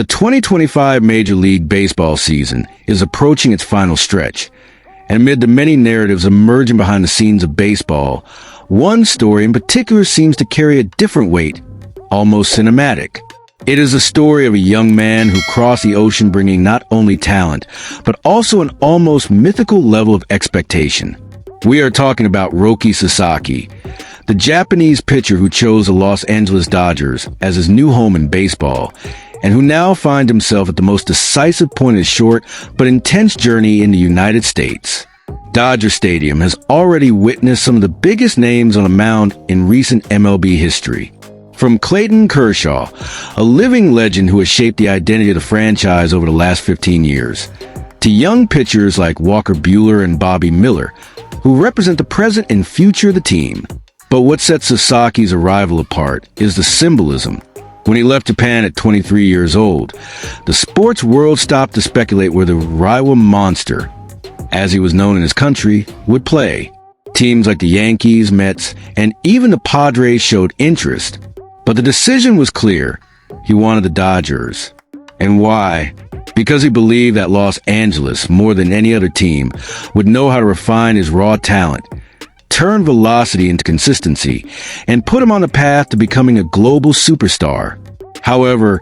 The 2025 Major League Baseball season is approaching its final stretch, and amid the many narratives emerging behind the scenes of baseball, one story in particular seems to carry a different weight, almost cinematic. It is the story of a young man who crossed the ocean bringing not only talent, but also an almost mythical level of expectation. We are talking about Roki Sasaki, the Japanese pitcher who chose the Los Angeles Dodgers as his new home in baseball, and who now finds himself at the most decisive point of his short but intense journey in the United States. Dodger Stadium has already witnessed some of the biggest names on the mound in recent MLB history. From Clayton Kershaw, a living legend who has shaped the identity of the franchise over the last 15 years, to young pitchers like Walker Buehler and Bobby Miller, who represent the present and future of the team. But what sets Sasaki's arrival apart is the symbolism. When he left Japan at 23 years old, the sports world stopped to speculate where the Reiwa Monster, as he was known in his country, would play. Teams like the Yankees, Mets, and even the Padres showed interest. But the decision was clear. He wanted the Dodgers. And why? Because he believed that Los Angeles, more than any other team, would know how to refine his raw talent, turn velocity into consistency, and put him on the path to becoming a global superstar. However,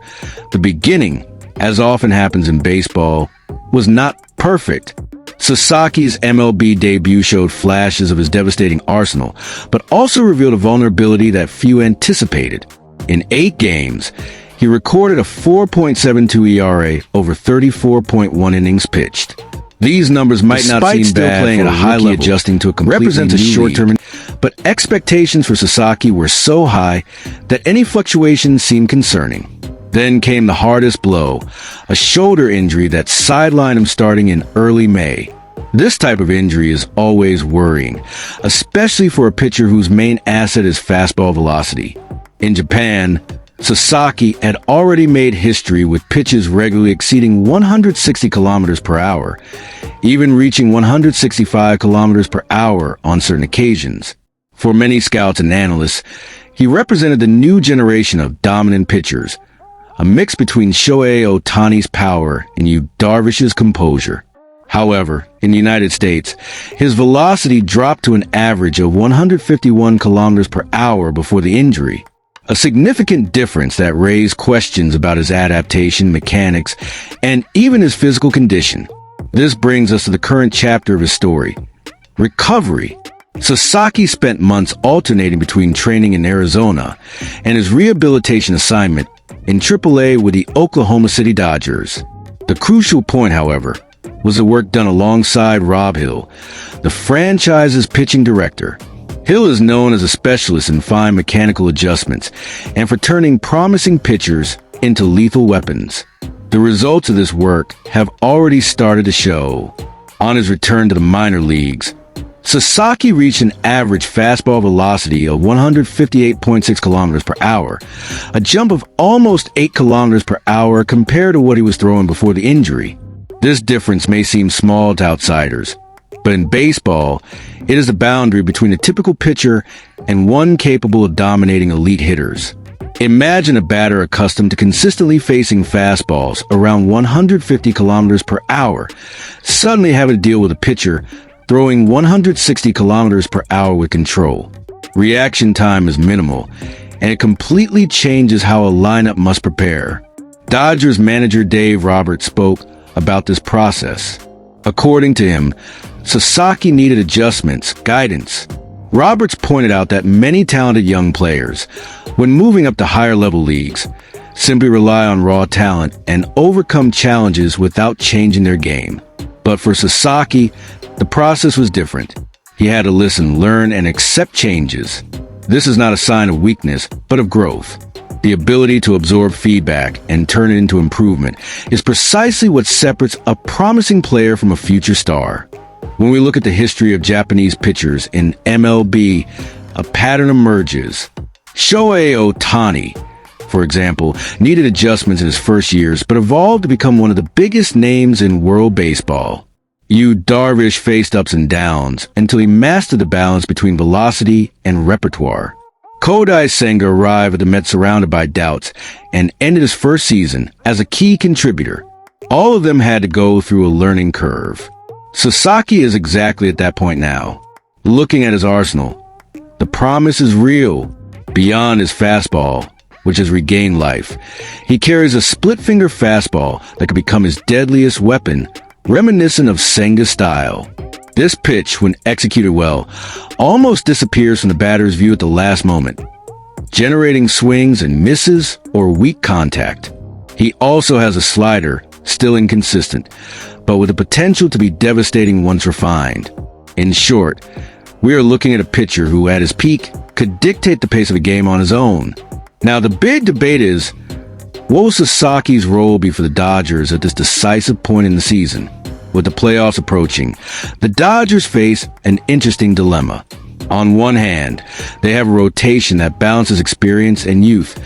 the beginning, as often happens in baseball, was not perfect. Sasaki's MLB debut showed flashes of his devastating arsenal, but also revealed a vulnerability that few anticipated. In 8 games, he recorded a 4.72 ERA over 34.1 innings pitched. These numbers might not seem bad playing at a high level, adjusting to a completely new short-term, but expectations for Sasaki were so high that any fluctuations seemed concerning. Then came the hardest blow, a shoulder injury that sidelined him starting in early May. This type of injury is always worrying, especially for a pitcher whose main asset is fastball velocity. In Japan, Sasaki had already made history with pitches regularly exceeding 160 kilometers per hour, even reaching 165 kilometers per hour on certain occasions. For many scouts and analysts, he represented the new generation of dominant pitchers, a mix between Shohei Ohtani's power and Yu Darvish's composure. However, in the United States, his velocity dropped to an average of 151 kilometers per hour before the injury. A significant difference that raised questions about his adaptation, mechanics, and even his physical condition. This brings us to the current chapter of his story, recovery. Sasaki spent months alternating between training in Arizona and his rehabilitation assignment in AAA with the Oklahoma City Dodgers. The crucial point, however, was the work done alongside Rob Hill, the franchise's pitching director. Hill is known as a specialist in fine mechanical adjustments and for turning promising pitchers into lethal weapons. The results of this work have already started to show. On his return to the minor leagues, Sasaki reached an average fastball velocity of 158.6 kilometers per hour, a jump of almost 8 kilometers per hour compared to what he was throwing before the injury. This difference may seem small to outsiders, but in baseball, it is the boundary between a typical pitcher and one capable of dominating elite hitters. Imagine a batter accustomed to consistently facing fastballs around 150 kilometers per hour, suddenly having to deal with a pitcher throwing 160 kilometers per hour with control. Reaction time is minimal, and it completely changes how a lineup must prepare. Dodgers manager Dave Roberts spoke about this process. According to him, Sasaki needed adjustments, guidance. Roberts pointed out that many talented young players, when moving up to higher level leagues, simply rely on raw talent and overcome challenges without changing their game. But for Sasaki, the process was different. He had to listen, learn, and accept changes. This is not a sign of weakness, but of growth. The ability to absorb feedback and turn it into improvement is precisely what separates a promising player from a future star. When we look at the history of Japanese pitchers in MLB, a pattern emerges. Shohei Ohtani, for example, needed adjustments in his first years, but evolved to become one of the biggest names in world baseball. Yu Darvish faced ups and downs until he mastered the balance between velocity and repertoire. Kodai Senga arrived at the Mets surrounded by doubts and ended his first season as a key contributor. All of them had to go through a learning curve. Sasaki is exactly at that point now. Looking at his arsenal, the promise is real. Beyond his fastball, which has regained life, he carries a split-finger fastball that could become his deadliest weapon, reminiscent of Senga's style. This pitch, when executed well, almost disappears from the batter's view at the last moment, generating swings and misses or weak contact. He also has a slider, still inconsistent, but with the potential to be devastating once refined. In short, we are looking at a pitcher who, at his peak, could dictate the pace of a game on his own. Now, the big debate is, what will Sasaki's role be for the Dodgers at this decisive point in the season? With the playoffs approaching, the Dodgers face an interesting dilemma. On one hand, they have a rotation that balances experience and youth.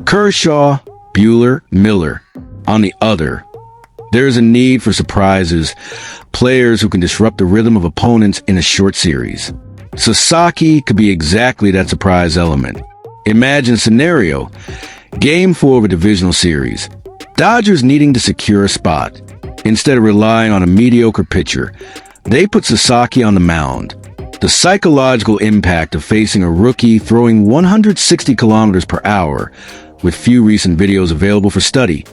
Kershaw, Buehler, Miller. On the other, there is a need for surprises, players who can disrupt the rhythm of opponents in a short series. Sasaki could be exactly that surprise element. Imagine a scenario: Game 4 of a divisional series. Dodgers needing to secure a spot. Instead of relying on a mediocre pitcher, they put Sasaki on the mound. The psychological impact of facing a rookie throwing 160 kilometers per hour, with few recent videos available for study,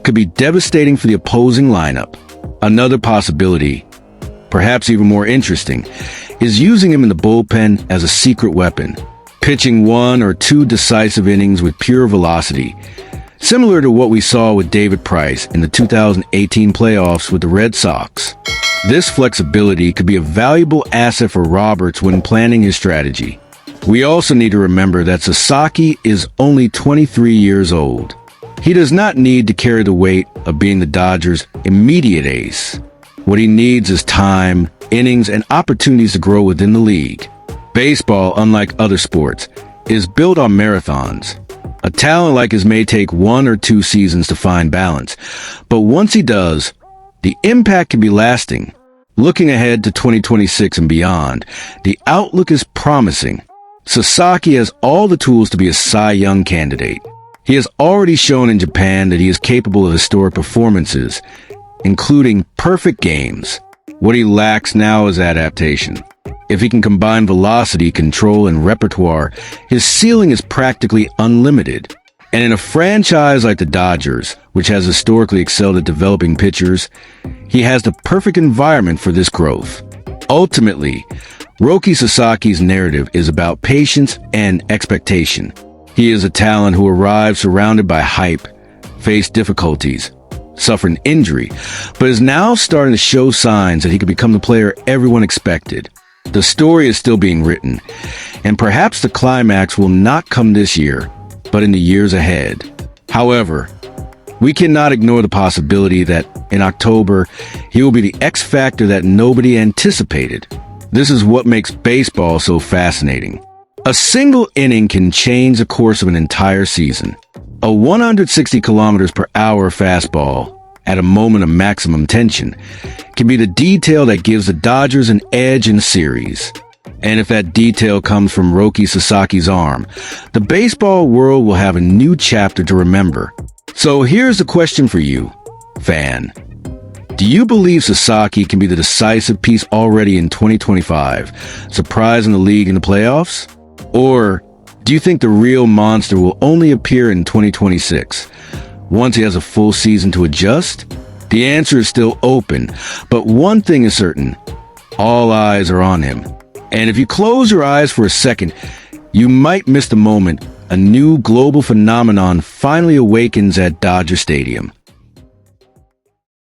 could be devastating for the opposing lineup. Another possibility, perhaps even more interesting, is using him in the bullpen as a secret weapon, pitching 1 or 2 decisive innings with pure velocity, similar to what we saw with David Price in the 2018 playoffs with the Red Sox. This flexibility could be a valuable asset for Roberts when planning his strategy. We also need to remember that Sasaki is only 23 years old. He does not need to carry the weight of being the Dodgers' immediate ace. What he needs is time, innings, and opportunities to grow within the league. Baseball, unlike other sports, is built on marathons. A talent like his may take 1 or 2 seasons to find balance, but once he does, the impact can be lasting. Looking ahead to 2026 and beyond, the outlook is promising. Sasaki has all the tools to be a Cy Young candidate. He has already shown in Japan that he is capable of historic performances, including perfect games. What he lacks now is adaptation. If he can combine velocity, control, and repertoire, his ceiling is practically unlimited. And in a franchise like the Dodgers, which has historically excelled at developing pitchers, he has the perfect environment for this growth. Ultimately, Roki Sasaki's narrative is about patience and expectation. He is a talent who arrived surrounded by hype, faced difficulties, suffered injury, but is now starting to show signs that he could become the player everyone expected. The story is still being written, and perhaps the climax will not come this year, but in the years ahead. However, we cannot ignore the possibility that in October, he will be the X factor that nobody anticipated. This is what makes baseball so fascinating. A single inning can change the course of an entire season. A 160 kilometers per hour fastball at a moment of maximum tension can be the detail that gives the Dodgers an edge in the series. And if that detail comes from Roki Sasaki's arm, the baseball world will have a new chapter to remember. So here's the question for you, fan. Do you believe Sasaki can be the decisive piece already in 2025, surprising the league in the playoffs? Or do you think the real monster will only appear in 2026, once he has a full season to adjust? The answer is still open, but one thing is certain: all eyes are on him. And if you close your eyes for a second, you might miss the moment a new global phenomenon finally awakens at Dodger Stadium.